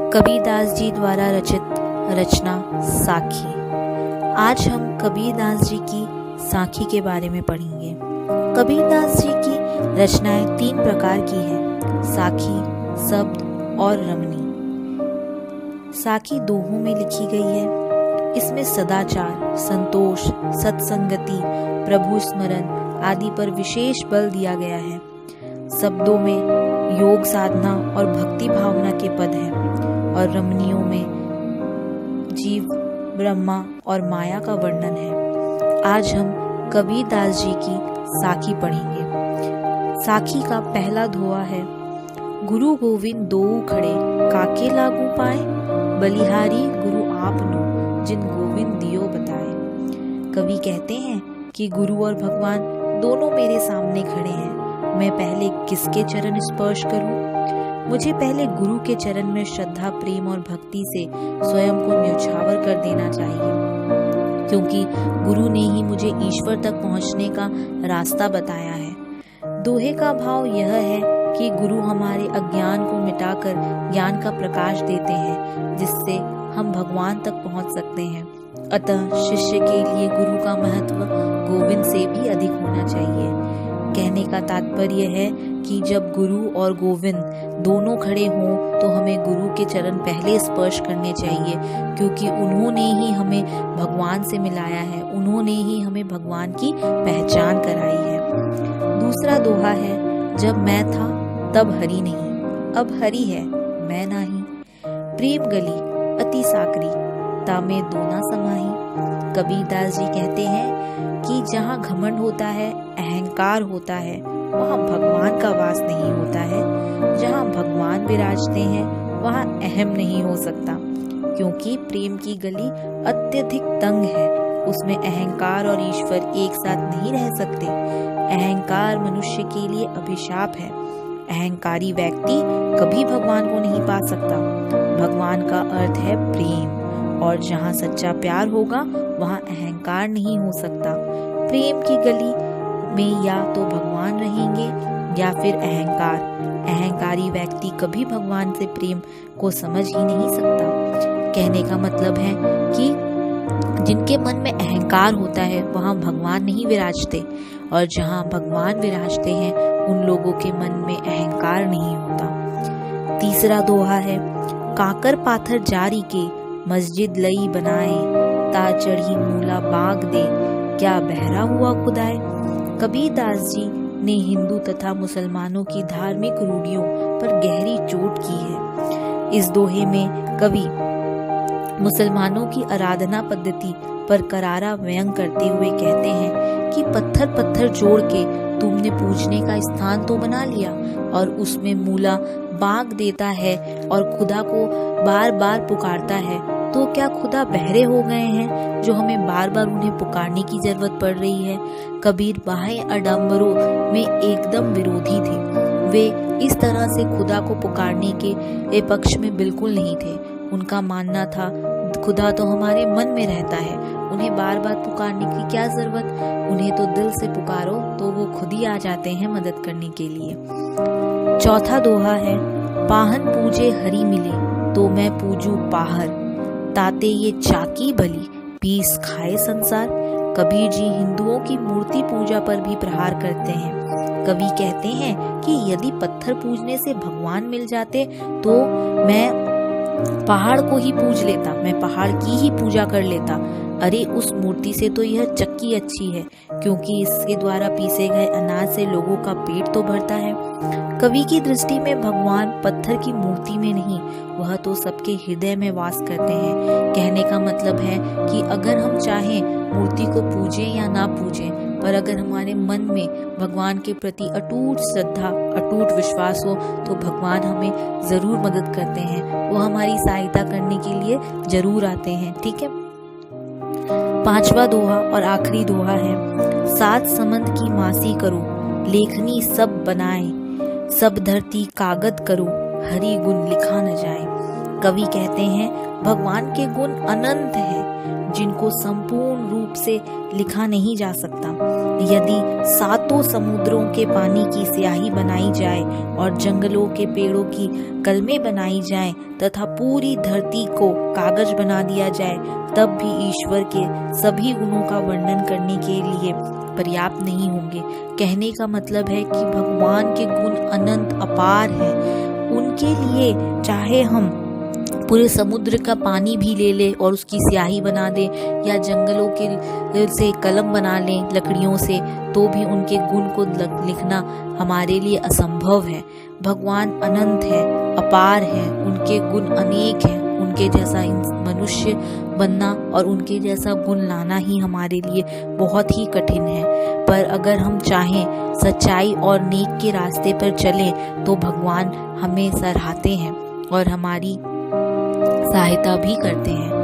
कबीरदास जी द्वारा रचित रचना साखी। आज हम कबीरदास जी की साखी के बारे में पढ़ेंगे। कबीरदास जी की रचनाएं 3 प्रकार की हैं: साखी, शब्द और रमणी। साखी दोहों में लिखी गई है। इसमें सदाचार, संतोष, सत्संगति, प्रभु स्मरण आदि पर विशेष बल दिया गया है। शब्दों में योग साधना और भक्ति भावना के पद हैं और रमणियों में जीव, ब्रह्मा और माया का वर्णन है। आज हम कबीरदास जी की साखी पढ़ेंगे। साखी का पहला दोहा है: गुरु गोविंद दोऊ खड़े, काके लागू पाए, बलिहारी गुरु आपनो, जिन गोविंद दियो बताए। कवि कहते हैं कि गुरु और भगवान दोनों मेरे सामने खड़े हैं। मैं पहले किसके चरण स्पर्श करूं? मुझे पहले गुरु के चरण में श्रद्धा, प्रेम और भक्ति से स्वयं को न्यौछावर कर देना चाहिए, क्योंकि गुरु ने ही मुझे ईश्वर तक पहुंचने का रास्ता बताया है। दोहे का भाव यह है कि गुरु हमारे अज्ञान को मिटाकर ज्ञान का प्रकाश देते हैं, जिससे हम भगवान तक पहुंच सकते हैं। अतः शिष्य के लिए गुरु का महत्व गोविंद से भी अधिक होना चाहिए। कहने का तात्पर्य है कि जब गुरु और गोविंद दोनों खड़े हों तो हमें गुरु के चरण पहले स्पर्श करने चाहिए, क्योंकि उन्होंने ही हमें भगवान से मिलाया है, उन्होंने ही हमें भगवान की पहचान कराई है। दूसरा दोहा है: जब मैं था तब हरि नहीं, अब हरि है मैं नाही। प्रेम गली अति साकरी, तामे दोना समाही। कबीरदास जी कहते हैं कि जहाँ घमंड होता है, अहंकार होता है, वहाँ भगवान का वास नहीं होता है। जहाँ भगवान विराजते हैं वहाँ अहम नहीं हो सकता, क्योंकि प्रेम की गली अत्यधिक तंग है। उसमें अहंकार और ईश्वर एक साथ नहीं रह सकते। अहंकार मनुष्य के लिए अभिशाप है। अहंकारी व्यक्ति कभी भगवान को नहीं पा सकता। भगवान का अर्थ है प्रेम, और जहाँ सच्चा प्यार होगा वहाँ अहंकार नहीं हो सकता। प्रेम की गली में या तो भगवान रहेंगे या फिर अहंकार। अहंकारी व्यक्ति कभी भगवान से प्रेम को समझ ही नहीं सकता। कहने का मतलब है कि जिनके मन में अहंकार होता है वहाँ भगवान नहीं विराजते, और जहाँ भगवान विराजते हैं उन लोगों के मन में अहंकार नहीं होता। तीसरा दोहा है: काकर पाथर जारी के, मस्जिद लई बनाए, ता चढ़ी मूला बाग दे, क्या बहरा हुआ खुदाए। कबीरदास जी ने हिंदू तथा मुसलमानों की धार्मिक रूढ़ियों पर गहरी चोट की है। इस दोहे में कवि मुसलमानों की आराधना पद्धति पर करारा व्यंग करते हुए कहते हैं कि पत्थर पत्थर जोड़ के तुमने पूजने का स्थान तो बना लिया, और उसमें मूला बाग देता है और खुदा को बार बार पुकारता है, तो क्या खुदा बहरे हो गए हैं जो हमें बार बार उन्हें पुकारने की जरूरत पड़ रही है? कबीर बाह्य आडंबरों में एकदम विरोधी थे। वे इस तरह से खुदा को पुकारने के पक्ष में बिल्कुल नहीं थे। उनका मानना था खुदा तो हमारे मन में रहता है, उन्हें बार बार पुकारने की क्या जरूरत, उन्हें तो दिल से पुकारो तो वो खुद ही आ जाते हैं मदद करने के लिए। चौथा दोहा है: पाहन पूजे हरि मिले, तो मैं पूजू पाहर, ताते ये चाकी भली, पीस खाए संसार। कबीर जी हिंदुओं की मूर्ति पूजा पर भी प्रहार करते हैं। कवि कहते हैं कि यदि पत्थर पूजने से भगवान मिल जाते तो मैं पहाड़ को ही पूज लेता, मैं पहाड़ की ही पूजा कर लेता। अरे उस मूर्ति से तो यह चक्की अच्छी है, क्योंकि इसके द्वारा पीसे गए अनाज से लोगों का पेट तो भरता है। कवि की दृष्टि में भगवान पत्थर की मूर्ति में नहीं, वह तो सबके हृदय में वास करते हैं। कहने का मतलब है कि अगर हम चाहें मूर्ति को पूजें या ना पूजें, पर अगर हमारे मन में भगवान के प्रति अटूट श्रद्धा, अटूट विश्वास हो तो भगवान हमें जरूर मदद करते हैं। वो हमारी सहायता करने के लिए जरूर आते हैं। ठीक है। 5वां दोहा और आखिरी दोहा है: सात समंत की मासी करो, लेखनी सब बनाए, सब धरती कागद करो, हरि गुण लिखा न जाए। कवि कहते हैं, भगवान के गुण अनंत हैं जिनको संपूर्ण रूप से लिखा नहीं जा सकता। यदि सातों समुद्रों के पानी की स्याही बनाई जाए और जंगलों के पेड़ों की कलमें बनाई जाएं तथा पूरी धरती को कागज बना दिया जाए, तब भी ईश्वर के सभी गुणों का वर्णन करने के लिए पर्याप्त नहीं होंगे। कहने का मतलब है कि भगवान के गुण अनंत अपार हैं। उनके लिए चाहे हम पूरे समुद्र का पानी भी ले ले और उसकी स्याही बना दे, या जंगलों के से कलम बना लें लकड़ियों से, तो भी उनके गुण को लिखना हमारे लिए असंभव है। भगवान अनंत है, अपार है, उनके गुण अनेक हैं। उनके जैसा मनुष्य बनना और उनके जैसा गुण लाना ही हमारे लिए बहुत ही कठिन है। पर अगर हम चाहें सच्चाई और नेक के रास्ते पर चलें तो भगवान हमें सराहते हैं और हमारी सहायता भी करते हैं।